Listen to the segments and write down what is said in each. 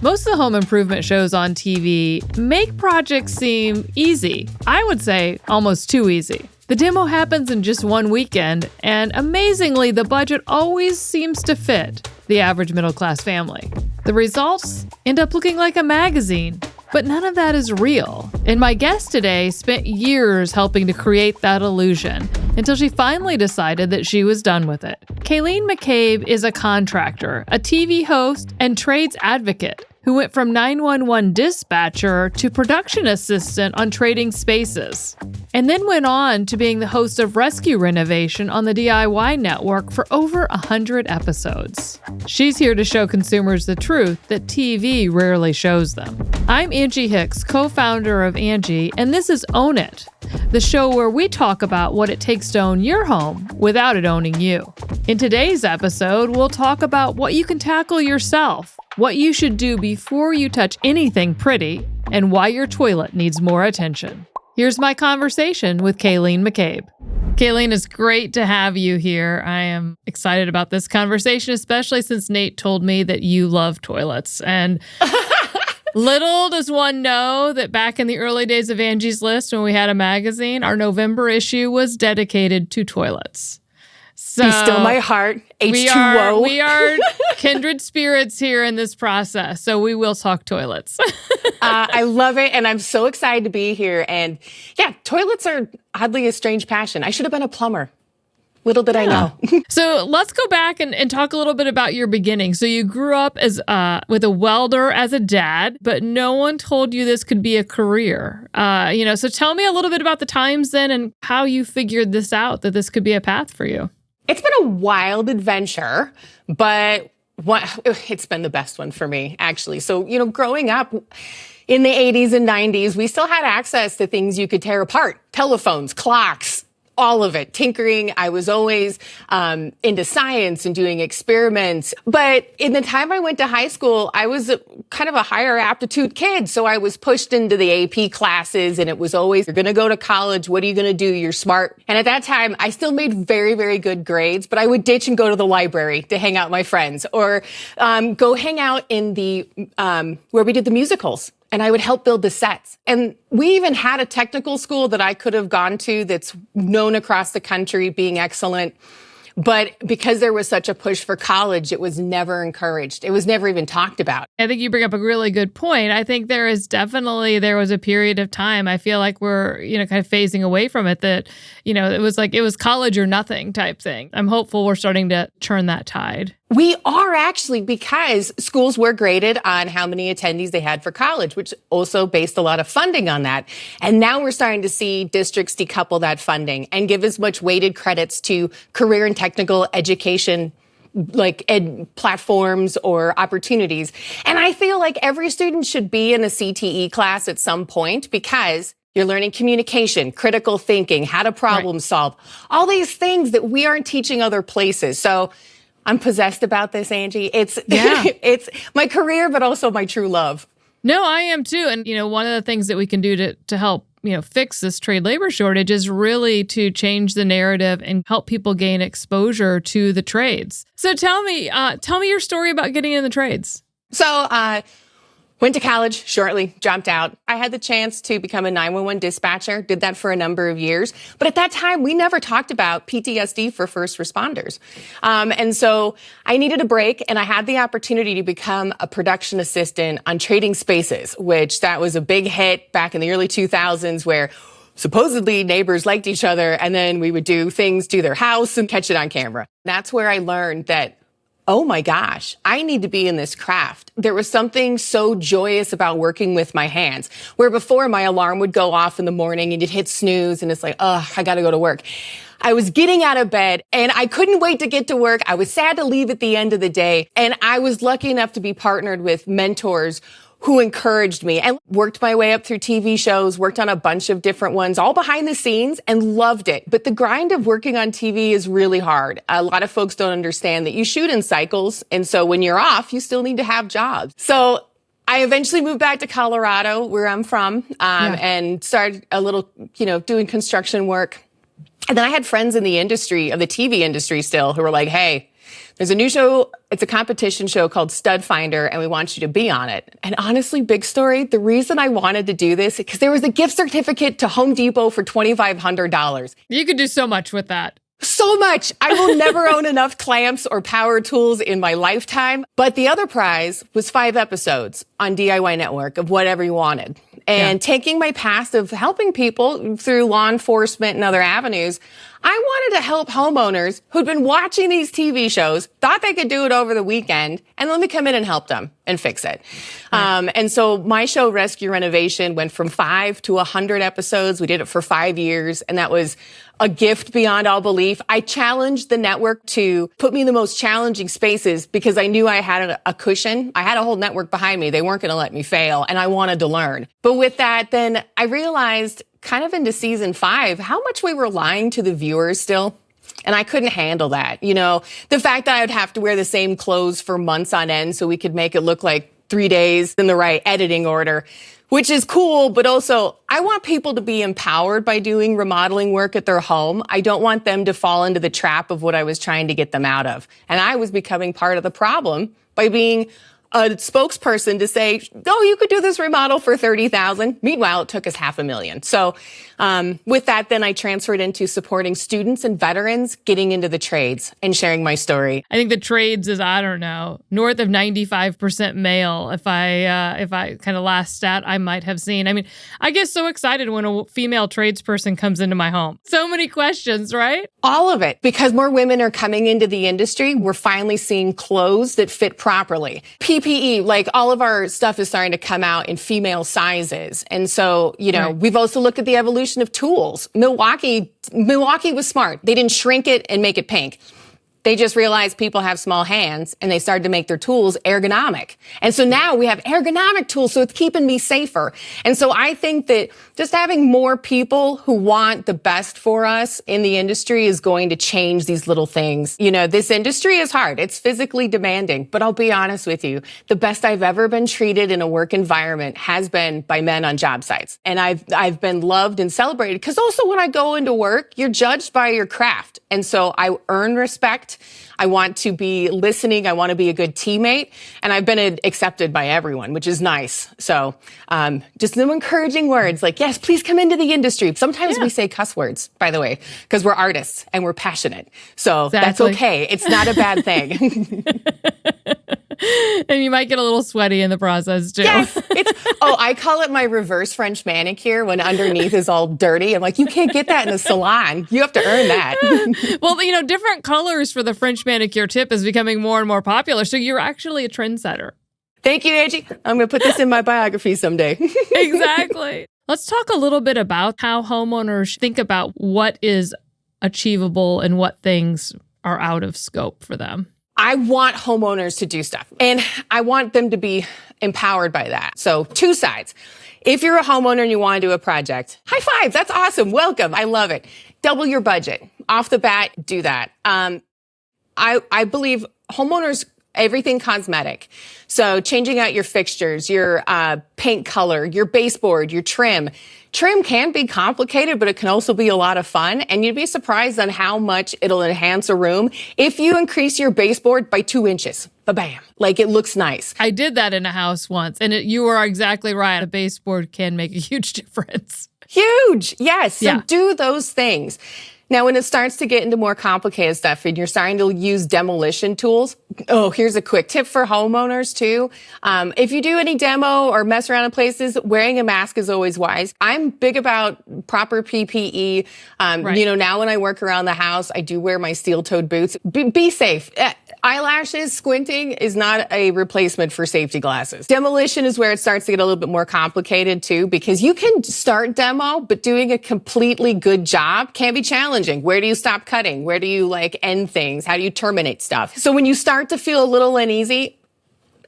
Most of the home improvement shows on TV make projects seem easy. I would say almost too easy. The demo happens in just one weekend, and amazingly, the budget always seems to fit the average middle-class family. The results end up looking like a magazine, but none of that is real. And my guest today spent years helping to create that illusion until she finally decided that she was done with it. Kayleen McCabe is a contractor, a TV host, and trades advocate who went from 911 dispatcher to production assistant on Trading Spaces, and then went on to being the host of Rescue Renovation on the DIY network for over 100 episodes. She's here to show consumers the truth that TV rarely shows them. I'm Angi Hicks, co-founder of Angi, and this is Own It, the show where we talk about what it takes to own your home without it owning you. In today's episode, we'll talk about what you can tackle yourself, what you should do before you touch anything pretty, and why your toilet needs more attention. Here's my conversation with Kayleen McCabe. Kayleen, it's great to have you here. I am excited about this conversation, especially since Nate told me that you love toilets. And little does one know that back in the early days of Angie's List, when we had a magazine, our November issue was dedicated to toilets. So be still my heart, H2O. We are kindred spirits here in this process, so we will talk toilets. I love it, and I'm so excited to be here. And yeah, toilets are oddly a strange passion. I should have been a plumber. Little did I know. So let's go back and talk a little bit about your beginning. So you grew up as with a welder as a dad, but no one told you this could be a career. So tell me a little bit about the times then and how you figured this out, that this could be a path for you. It's been a wild adventure, but it's been the best one for me, actually. So, growing up in the 80s and 90s, we still had access to things you could tear apart. Telephones, clocks, all of it. Tinkering. I was always into science and doing experiments. But in the time I went to high school, I was kind of a higher aptitude kid. So I was pushed into the AP classes, and it was always, you're going to go to college. What are you going to do? You're smart. And at that time, I still made very, very good grades, but I would ditch and go to the library to hang out with my friends, or go hang out in the where we did the musicals. And I would help build the sets. And we even had a technical school that I could have gone to that's known across the country being excellent. But because there was such a push for college, it was never encouraged. It was never even talked about. I think you bring up a really good point. I think there was a period of time, I feel like we're, kind of phasing away from it, that, it was college or nothing type thing. I'm hopeful we're starting to turn that tide. We are actually, because schools were graded on how many attendees they had for college, which also based a lot of funding on that. And now we're starting to see districts decouple that funding and give as much weighted credits to career and technical education, like platforms or opportunities. And I feel like every student should be in a CTE class at some point, because you're learning communication, critical thinking, how to problem solve, all these things that we aren't teaching other places. So I'm possessed about this, Angie. It's my career, but also my true love. No, I am too. And, one of the things that we can do to help, fix this trade labor shortage is really to change the narrative and help people gain exposure to the trades. So tell me your story about getting in the trades. So, went to college shortly, jumped out. I had the chance to become a 911 dispatcher, did that for a number of years. But at that time, we never talked about PTSD for first responders. And so I needed a break, and I had the opportunity to become a production assistant on Trading Spaces, which that was a big hit back in the early 2000s, where supposedly neighbors liked each other, and then we would do things to their house and catch it on camera. That's where I learned that, oh my gosh, I need to be in this craft. There was something so joyous about working with my hands, where before my alarm would go off in the morning and you'd hit snooze and it's like, oh, I got to go to work. I was getting out of bed and I couldn't wait to get to work. I was sad to leave at the end of the day. And I was lucky enough to be partnered with mentors who encouraged me, and worked my way up through TV shows, worked on a bunch of different ones, all behind the scenes, and loved it. But the grind of working on TV is really hard. A lot of folks don't understand that you shoot in cycles. And so when you're off, you still need to have jobs. So I eventually moved back to Colorado, where I'm from, and started a little, doing construction work. And then I had friends in the industry, of the TV industry still, who were like, hey, There's a new show. It's a competition show called Stud Finder, and we want you to be on it. And honestly, big story, the reason I wanted to do this is because there was a gift certificate to Home Depot for $2,500. You could do so much with that. So much. I will never own enough clamps or power tools in my lifetime. But the other prize was 5 episodes on DIY Network of whatever you wanted. And taking my past of helping people through law enforcement and other avenues, I wanted to help homeowners who'd been watching these TV shows, thought they could do it over the weekend, and let me come in and help them and fix it. Right. And so my show, Rescue Renovation, went from 5 to 100 episodes. We did it for 5 years, and that was a gift beyond all belief. I challenged the network to put me in the most challenging spaces because I knew I had a cushion. I had a whole network behind me. They weren't going to let me fail, and I wanted to learn. But with that, then I realized kind of into season 5, how much we were lying to the viewers still. And I couldn't handle that. You know, the fact that I would have to wear the same clothes for months on end so we could make it look like 3 days in the right editing order, which is cool. But also, I want people to be empowered by doing remodeling work at their home. I don't want them to fall into the trap of what I was trying to get them out of. And I was becoming part of the problem by being a spokesperson to say, oh, you could do this remodel for $30,000. Meanwhile, it took us $500,000. So with that, then I transferred into supporting students and veterans getting into the trades and sharing my story. I think the trades is, I don't know, north of 95% male. If I kind of last stat I might have seen. I mean, I get so excited when a female tradesperson comes into my home. So many questions, right? All of it. Because more women are coming into the industry, we're finally seeing clothes that fit properly. PPE, like all of our stuff is starting to come out in female sizes. And so, you know, we've also looked at the evolution of tools. Milwaukee was smart. They didn't shrink it and make it pink. They just realized people have small hands and they started to make their tools ergonomic. And so now we have ergonomic tools, so it's keeping me safer. And so I think that just having more people who want the best for us in the industry is going to change these little things. You know, this industry is hard. It's physically demanding, but I'll be honest with you. The best I've ever been treated in a work environment has been by men on job sites. And I've been loved and celebrated because also when I go into work, you're judged by your craft. And so I earn respect. I want to be listening. I want to be a good teammate. And I've been accepted by everyone, which is nice. So just some encouraging words like, yes, please come into the industry. Sometimes we say cuss words, by the way, because we're artists and we're passionate. So that's okay. It's not a bad thing. And you might get a little sweaty in the process, too. Yes. I call it my reverse French manicure when underneath is all dirty. I'm like, you can't get that in a salon. You have to earn that. Well, you know, different colors for the French manicure tip is becoming more and more popular. So you're actually a trendsetter. Thank you, Angie. I'm going to put this in my biography someday. Exactly. Let's talk a little bit about how homeowners think about what is achievable and what things are out of scope for them. I want homeowners to do stuff, and I want them to be empowered by that. So 2 sides. If you're a homeowner and you want to do a project, high five. That's awesome. Welcome. I love it. Double your budget. Off the bat, do that. I believe homeowners, everything cosmetic. So changing out your fixtures, your paint color, your baseboard, your trim. Trim can be complicated, but it can also be a lot of fun. And you'd be surprised on how much it'll enhance a room if you increase your baseboard by 2 inches. Ba-bam. Like it looks nice. I did that in a house once, and you are exactly right. A baseboard can make a huge difference. Huge. Yes. So do those things. Now, when it starts to get into more complicated stuff and you're starting to use demolition tools, here's a quick tip for homeowners too. If you do any demo or mess around in places, wearing a mask is always wise. I'm big about proper PPE. You know, now when I work around the house, I do wear my steel-toed boots. Be safe. Eyelashes, squinting is not a replacement for safety glasses. Demolition is where it starts to get a little bit more complicated too, because you can start demo, but doing a completely good job can be challenging. Where do you stop cutting? Where do you end things? How do you terminate stuff? So when you start to feel a little uneasy,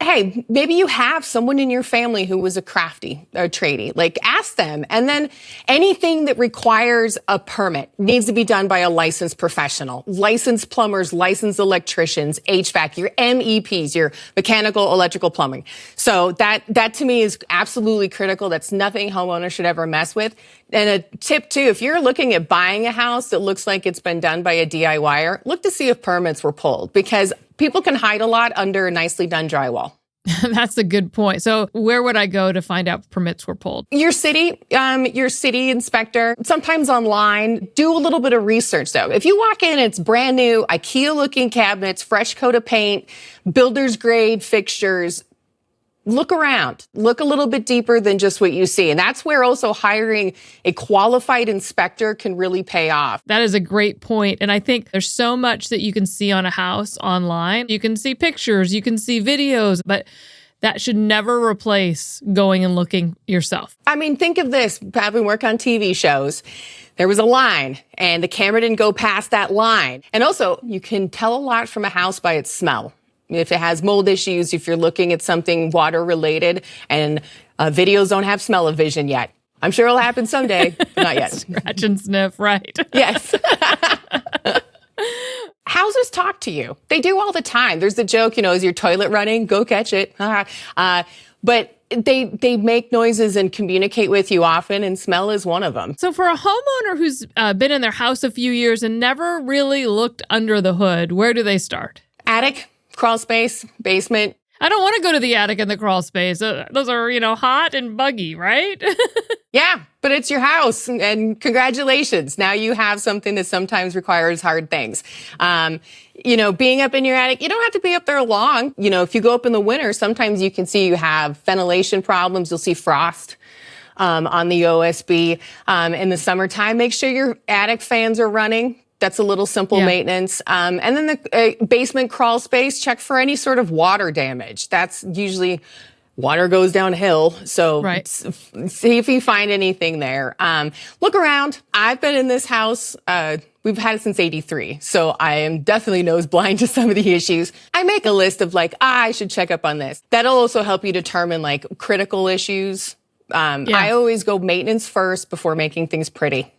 hey, maybe you have someone in your family who was a crafty or tradie. Like, ask them. And then anything that requires a permit needs to be done by a licensed professional. Licensed plumbers, licensed electricians, HVAC, your MEPs, your mechanical, electrical, plumbing. So that to me is absolutely critical. That's nothing homeowners should ever mess with. And a tip too, if you're looking at buying a house that looks like it's been done by a DIYer, look to see if permits were pulled, because people can hide a lot under a nicely done drywall. That's a good point. So where would I go to find out if permits were pulled? Your city inspector, sometimes online. Do a little bit of research though. If you walk in, it's brand new, IKEA looking cabinets, fresh coat of paint, builder's grade fixtures. Look around. Look a little bit deeper than just what you see. And that's where also hiring a qualified inspector can really pay off. That is a great point. And I think there's so much that you can see on a house online. You can see pictures, you can see videos, but that should never replace going and looking yourself. I mean, think of this, having worked on TV shows. There was a line and the camera didn't go past that line. And also, you can tell a lot from a house by its smell. If it has mold issues, if you're looking at something water related, and videos don't have smell-o-vision yet. I'm sure it'll happen someday, but not yet. Scratch and sniff, right? Yes. Houses talk to you. They do all the time. There's the joke, is your toilet running? Go catch it. But they make noises and communicate with you often, and smell is one of them. So for a homeowner who's been in their house a few years and never really looked under the hood, where do they start? Attic. Crawl space, basement. I don't want to go to the attic and the crawl space. Those are, hot and buggy, right? Yeah, but it's your house, and congratulations. Now you have something that sometimes requires hard things. Being up in your attic, you don't have to be up there long. If you go up in the winter, sometimes you can see you have ventilation problems. You'll see frost on the OSB. In the summertime, make sure your attic fans are running. That's a little simple maintenance. And then the basement crawl space, check for any sort of water damage. That's usually water goes downhill. So see if you find anything there. Look around. I've been in this house. We've had it since '83. So I am definitely nose blind to some of the issues. I make a list of I should check up on this. That'll also help you determine critical issues. I always go maintenance first before making things pretty.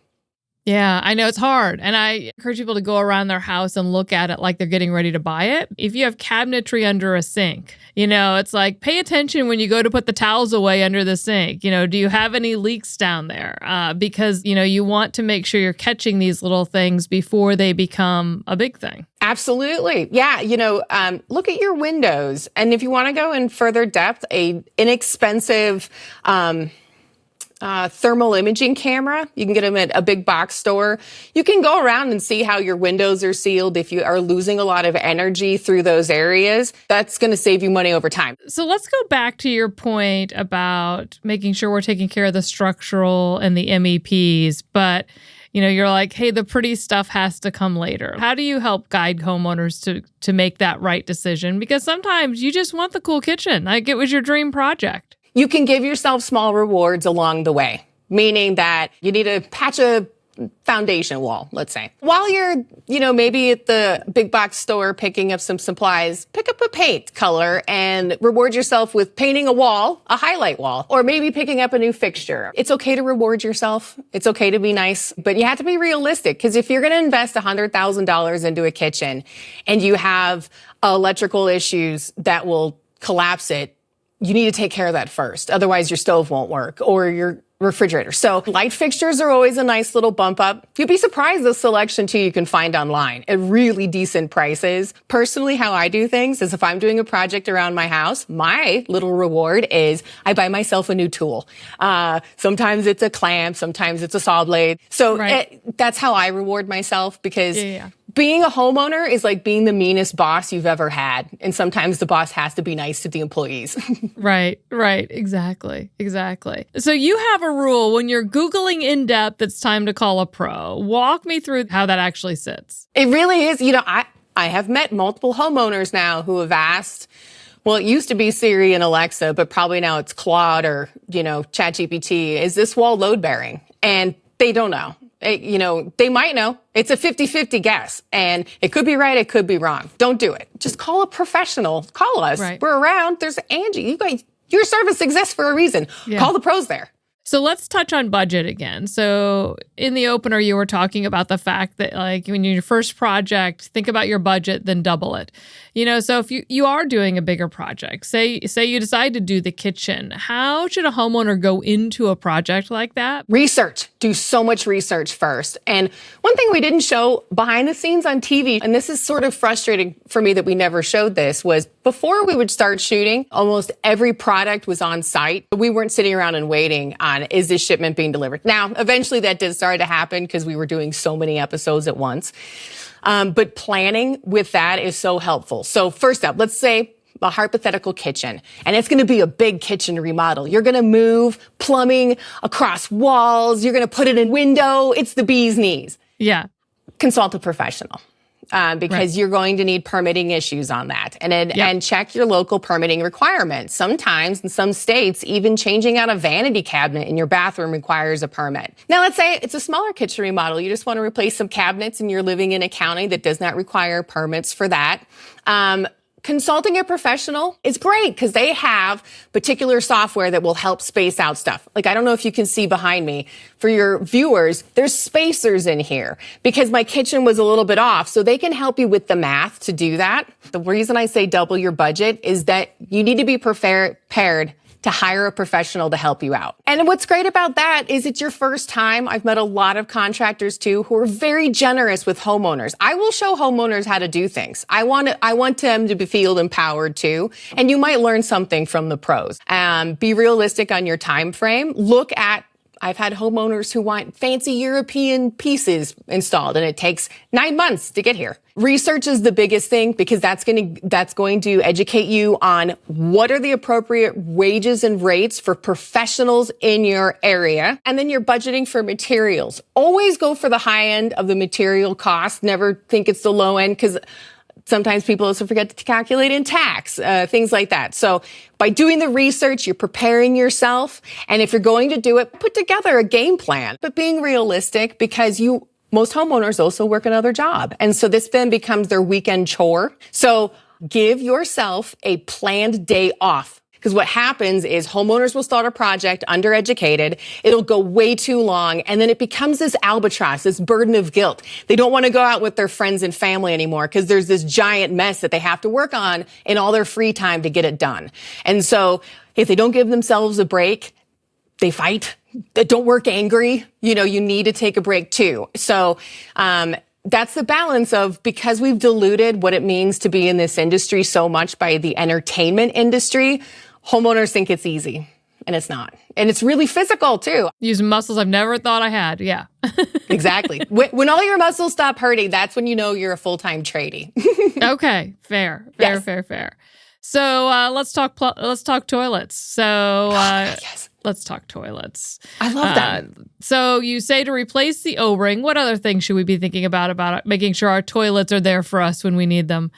Yeah, I know it's hard. And I encourage people to go around their house and look at it like they're getting ready to buy it. If you have cabinetry under a sink, it's pay attention when you go to put the towels away under the sink. Do you have any leaks down there? Because, you want to make sure you're catching these little things before they become a big thing. Absolutely. Yeah. Look at your windows. And if you want to go in further depth, a inexpensive, thermal imaging camera. You can get them at a big box store. You can go around and see how your windows are sealed. If you are losing a lot of energy through those areas, that's going to save you money over time. So let's go back to your point about making sure we're taking care of the structural and the MEPs. But, you're like, hey, the pretty stuff has to come later. How do you help guide homeowners to make that right decision? Because sometimes you just want the cool kitchen. It was your dream project. You can give yourself small rewards along the way, meaning that you need to patch a foundation wall, let's say. While you're, maybe at the big box store picking up some supplies, pick up a paint color and reward yourself with painting a wall, a highlight wall, or maybe picking up a new fixture. It's okay to reward yourself. It's okay to be nice, but you have to be realistic, because if you're going to invest $100,000 into a kitchen and you have electrical issues that will collapse it, you need to take care of that first. Otherwise, your stove won't work, or your refrigerator. So light fixtures are always a nice little bump up. You'd be surprised the selection too you can find online at really decent prices. Personally, how I do things is if I'm doing a project around my house, my little reward is I buy myself a new tool. Sometimes it's a clamp, sometimes it's a saw blade. So that's how I reward myself, because being a homeowner is like being the meanest boss you've ever had. And sometimes the boss has to be nice to the employees. Right. Exactly. So you have a rule when you're Googling in depth, it's time to call a pro. Walk me through how that actually sits. It really is. I have met multiple homeowners now who have asked, well, it used to be Siri and Alexa, but probably now it's Claude or, ChatGPT. Is this wall load bearing? And they don't know. They might know. It's a 50-50 guess, and it could be right, it could be wrong. Don't do it. Just call a professional. Call us. Right. We're around. There's Angi. Your service exists for a reason. Yeah. Call the pros there. So let's touch on budget again. So in the opener, you were talking about the fact that like when you're your first project, think about your budget, then double it. So if you are doing a bigger project, say you decide to do the kitchen, how should a homeowner go into a project like that? Research. Do so much research first. And one thing we didn't show behind the scenes on TV, and this is sort of frustrating for me that we never showed this, was before we would start shooting, almost every product was on site. We weren't sitting around and waiting on, is this shipment being delivered? Now, eventually that did start to happen because we were doing so many episodes at once. But planning with that is so helpful. So first up, let's say a hypothetical kitchen, and it's going to be a big kitchen remodel. You're going to move plumbing across walls. You're going to put it in window. It's the bee's knees. Yeah. Consult a professional. Because you're going to need permitting issues on that. And check your local permitting requirements. Sometimes in some states, even changing out a vanity cabinet in your bathroom requires a permit. Now, let's say it's a smaller kitchen remodel. You just want to replace some cabinets and you're living in a county that does not require permits for that. Consulting a professional is great because they have particular software that will help space out stuff. Like, I don't know if you can see behind me. For your viewers, there's spacers in here because my kitchen was a little bit off. So they can help you with the math to do that. The reason I say double your budget is that you need to be prepared to hire a professional to help you out. And what's great about that is it's your first time. I've met a lot of contractors too who are very generous with homeowners. I will show homeowners how to do things. I want them to feel empowered too. And you might learn something from the pros. Be realistic on your time frame. I've had homeowners who want fancy European pieces installed, and it takes 9 months to get here. Research is the biggest thing because that's going to educate you on what are the appropriate wages and rates for professionals in your area. And then you're budgeting for materials. Always go for the high end of the material cost. Never think it's the low end because sometimes people also forget to calculate in tax, things like that. So by doing the research, you're preparing yourself. And if you're going to do it, put together a game plan, but being realistic because most homeowners also work another job. And so this then becomes their weekend chore. So give yourself a planned day off. Because what happens is homeowners will start a project undereducated. It'll go way too long. And then it becomes this albatross, this burden of guilt. They don't want to go out with their friends and family anymore because there's this giant mess that they have to work on in all their free time to get it done. And so if they don't give themselves a break, they fight. They don't work angry. You need to take a break too. So, that's the balance of, because we've diluted what it means to be in this industry so much by the entertainment industry, homeowners think it's easy, and it's not. And it's really physical, too. Using muscles I've never thought I had. Yeah. Exactly. When all your muscles stop hurting, that's when you know you're a full-time tradie. Okay. Fair. So let's talk toilets. So yes. Let's talk toilets. I love that. So you say to replace the O-ring. What other things should we be thinking about making sure our toilets are there for us when we need them?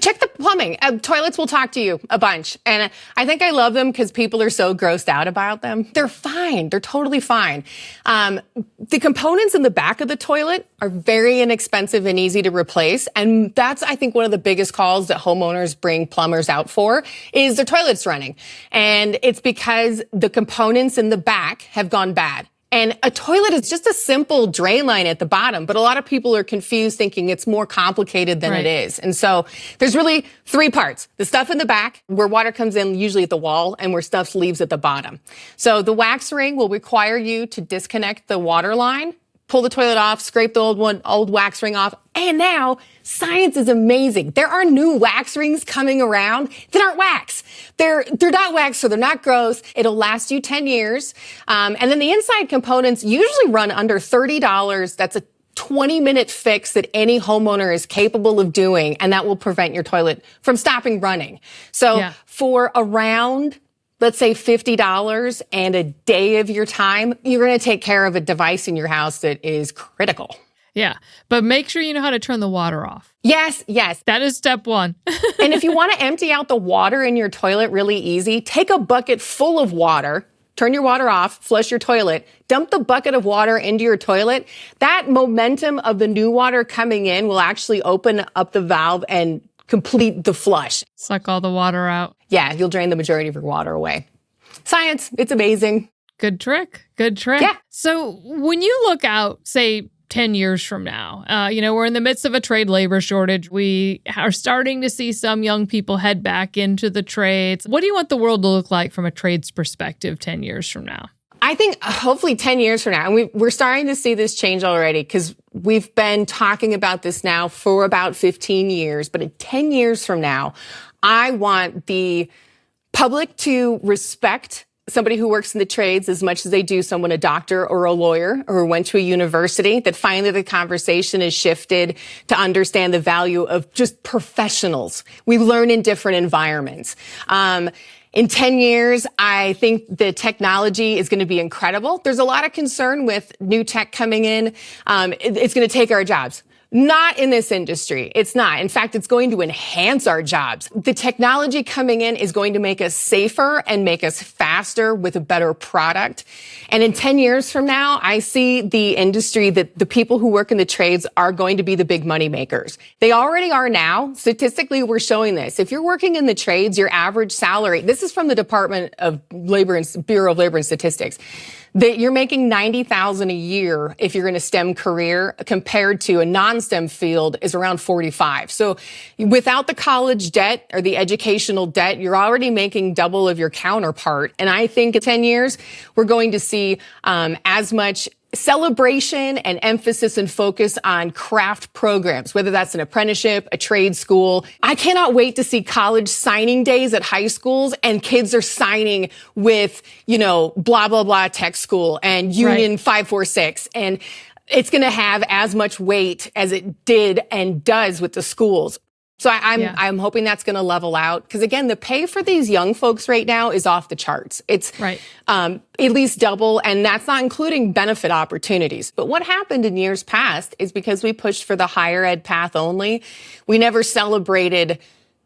Check the plumbing. Toilets will talk to you a bunch. And I think I love them because people are so grossed out about them. They're fine. They're totally fine. The components in the back of the toilet are very inexpensive and easy to replace. And that's, I think, one of the biggest calls that homeowners bring plumbers out for is their toilet's running. And it's because the components in the back have gone bad. And a toilet is just a simple drain line at the bottom, but a lot of people are confused thinking it's more complicated than it is. And so there's really 3 parts. The stuff in the back, where water comes in usually at the wall, and where stuff leaves at the bottom. So the wax ring will require you to disconnect the water line, pull the toilet off, scrape the old wax ring off. And now science is amazing. There are new wax rings coming around that aren't wax. They're not wax, so they're not gross. It'll last you 10 years. And then the inside components usually run under $30. That's a 20-minute fix that any homeowner is capable of doing, and that will prevent your toilet from stopping running. So for around, let's say $50 and a day of your time, you're going to take care of a device in your house that is critical. Yeah, but make sure you know how to turn the water off. Yes. That is step 1. And if you want to empty out the water in your toilet really easy, take a bucket full of water, turn your water off, flush your toilet, dump the bucket of water into your toilet. That momentum of the new water coming in will actually open up the valve and complete the flush. Suck all the water out. Yeah, you'll drain the majority of your water away. Science, it's amazing. Good trick. Good trick. Yeah. So when you look out, say, 10 years from now, we're in the midst of a trade labor shortage. We are starting to see some young people head back into the trades. What do you want the world to look like from a trades perspective 10 years from now? I think hopefully 10 years from now, and we're starting to see this change already because we've been talking about this now for about 15 years. But in 10 years from now, I want the public to respect somebody who works in the trades as much as they do someone, a doctor or a lawyer or went to a university, that finally the conversation is shifted to understand the value of just professionals. We learn in different environments. In 10 years, I think the technology is going to be incredible. There's a lot of concern with new tech coming in. It's going to take our jobs. Not in this industry. It's not. In fact, it's going to enhance our jobs. The technology coming in is going to make us safer and make us faster with a better product. And in 10 years from now, I see the industry that the people who work in the trades are going to be the big money makers. They already are now. Statistically, we're showing this. If you're working in the trades, your average salary, this is from the Department of Labor and Bureau of Labor and Statistics, that you're making $90,000 a year if you're in a STEM career, compared to a non-STEM field is around 45. So without the college debt or the educational debt, you're already making double of your counterpart. And I think in 10 years, we're going to see as much celebration and emphasis and focus on craft programs, whether that's an apprenticeship, a trade school. I cannot wait to see college signing days at high schools, and kids are signing with, blah, blah, blah tech school and Union 546. And it's going to have as much weight as it did and does with the schools. So I'm hoping that's going to level out, because again, the pay for these young folks right now is off the charts. It's at least double, and that's not including benefit opportunities. But what happened in years past is because we pushed for the higher ed path only, we never celebrated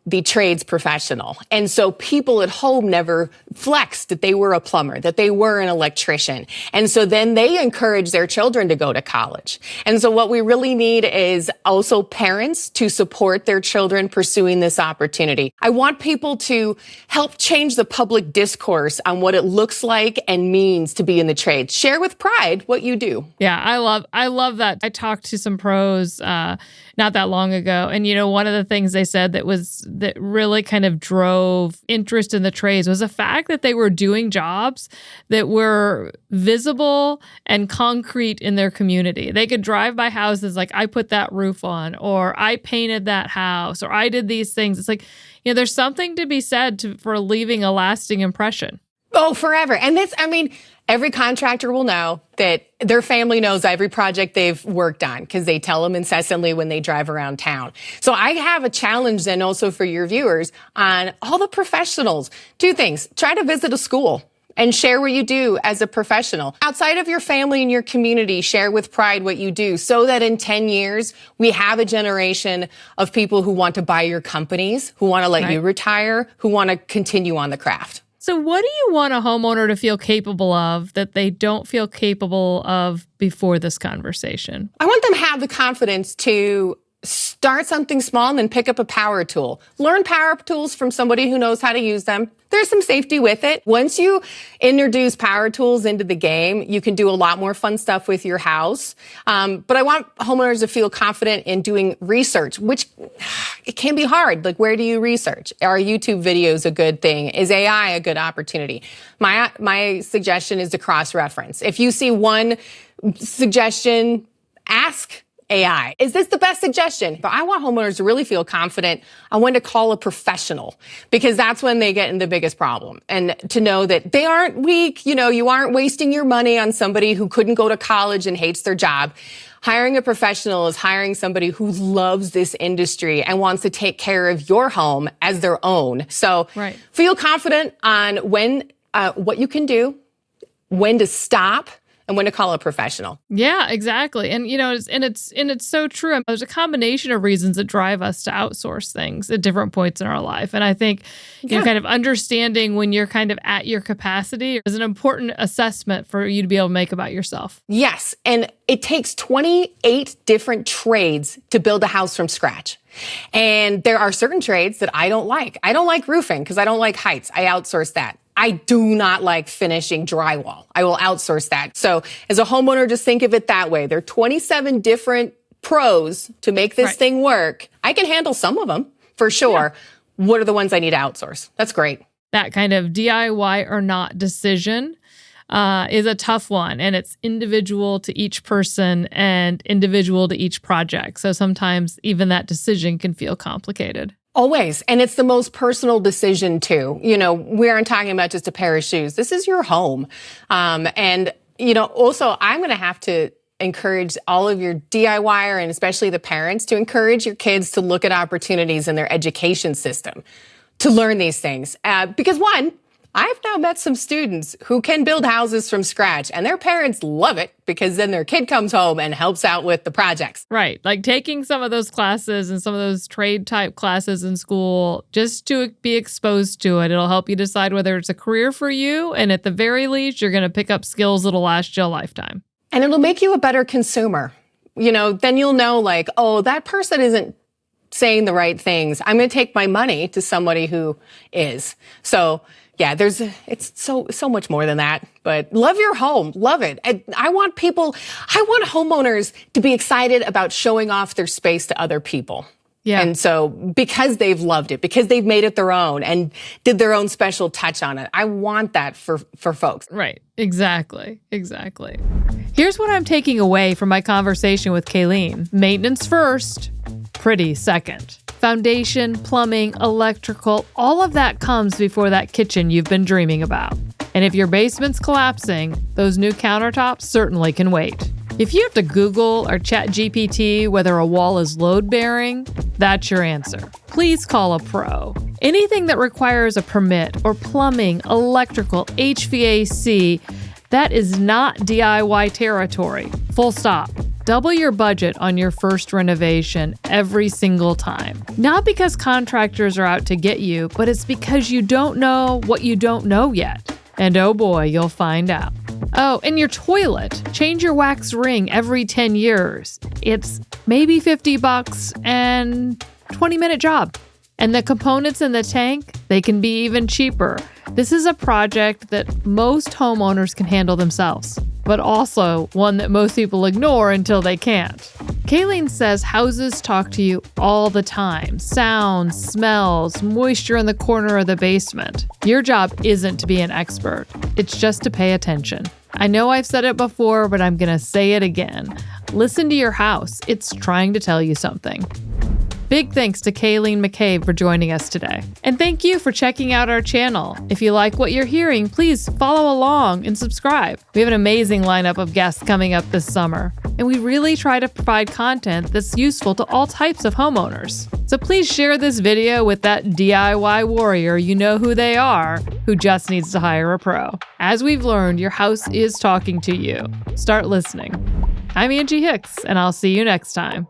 the trades professional. And so people at home never flexed that they were a plumber, that they were an electrician. And so then they encourage their children to go to college. And so what we really need is also parents to support their children pursuing this opportunity. I want people to help change the public discourse on what it looks like and means to be in the trades. Share with pride what you do. Yeah, I love that. I talked to some pros not that long ago, and one of the things they said that really kind of drove interest in the trades was the fact that they were doing jobs that were visible and concrete in their community. They could drive by houses like, I put that roof on, or I painted that house, or I did these things. It's like, there's something to be said for leaving a lasting impression. Oh, forever. And every contractor will know that their family knows every project they've worked on because they tell them incessantly when they drive around town. So I have a challenge then also for your viewers on all the professionals. Two things. Try to visit a school and share what you do as a professional. Outside of your family and your community, share with pride what you do, so that in 10 years, we have a generation of people who want to buy your companies, who want to let you retire, who want to continue on the craft. So what do you want a homeowner to feel capable of that they don't feel capable of before this conversation? I want them to have the confidence to start something small and then pick up a power tool. Learn power tools from somebody who knows how to use them. There's some safety with it. Once you introduce power tools into the game, you can do a lot more fun stuff with your house. But I want homeowners to feel confident in doing research, which it can be hard. Like, where do you research? Are YouTube videos a good thing? Is AI a good opportunity? My suggestion is to cross-reference. If you see one suggestion, ask AI. Is this the best suggestion? But I want homeowners to really feel confident on when to call a professional, because that's when they get in the biggest problem. And to know that they aren't weak, you aren't wasting your money on somebody who couldn't go to college and hates their job. Hiring a professional is hiring somebody who loves this industry and wants to take care of your home as their own. So feel confident on when, what you can do, when to stop, and when to call a professional. Yeah, exactly. And it's so true. There's a combination of reasons that drive us to outsource things at different points in our life. And I think kind of understanding when you're kind of at your capacity is an important assessment for you to be able to make about yourself. Yes, and it takes 28 different trades to build a house from scratch. And there are certain trades that I don't like. I don't like roofing because I don't like heights. I outsource that. I do not like finishing drywall. I will outsource that. So as a homeowner, just think of it that way. There are 27 different pros to make this thing work. I can handle some of them for sure. Yeah. What are the ones I need to outsource? That's great. That kind of DIY or not decision is a tough one, and it's individual to each person and individual to each project. So sometimes even that decision can feel complicated. Always. And it's the most personal decision too. We aren't talking about just a pair of shoes. This is your home. Also I'm going to have to encourage all of your DIYer and especially the parents to encourage your kids to look at opportunities in their education system to learn these things. Because one, I've now met some students who can build houses from scratch and their parents love it because then their kid comes home and helps out with the projects. Right. Like taking some of those classes and some of those trade type classes in school just to be exposed to it. It'll help you decide whether it's a career for you. And at the very least, you're going to pick up skills that'll last you a lifetime. And it'll make you a better consumer. Then you'll know like, oh, that person isn't saying the right things. I'm going to take my money to somebody who is. So yeah, it's so much more than that, but love your home. Love it. I want homeowners to be excited about showing off their space to other people. Yeah. And so because they've loved it, because they've made it their own and did their own special touch on it, I want that for folks. Right. Exactly. Here's what I'm taking away from my conversation with Kayleen. Maintenance first, pretty second. Foundation, plumbing, electrical, all of that comes before that kitchen you've been dreaming about. And if your basement's collapsing, those new countertops certainly can wait. If you have to Google or chat GPT whether a wall is load-bearing, that's your answer. Please call a pro. Anything that requires a permit or plumbing, electrical, HVAC, that is not DIY territory. Full stop. Double your budget on your first renovation every single time. Not because contractors are out to get you, but it's because you don't know what you don't know yet. And oh boy, you'll find out. Oh, and your toilet. Change your wax ring every 10 years. It's maybe $50 and 20-minute job. And the components in the tank, they can be even cheaper. This is a project that most homeowners can handle themselves, but also one that most people ignore until they can't. Kayleen says houses talk to you all the time. Sounds, smells, moisture in the corner of the basement. Your job isn't to be an expert. It's just to pay attention. I know I've said it before, but I'm going to say it again. Listen to your house. It's trying to tell you something. Big thanks to Kayleen McCabe for joining us today. And thank you for checking out our channel. If you like what you're hearing, please follow along and subscribe. We have an amazing lineup of guests coming up this summer, and we really try to provide content that's useful to all types of homeowners. So please share this video with that DIY warrior you know who they are, who just needs to hire a pro. As we've learned, your house is talking to you. Start listening. I'm Angi Hicks, and I'll see you next time.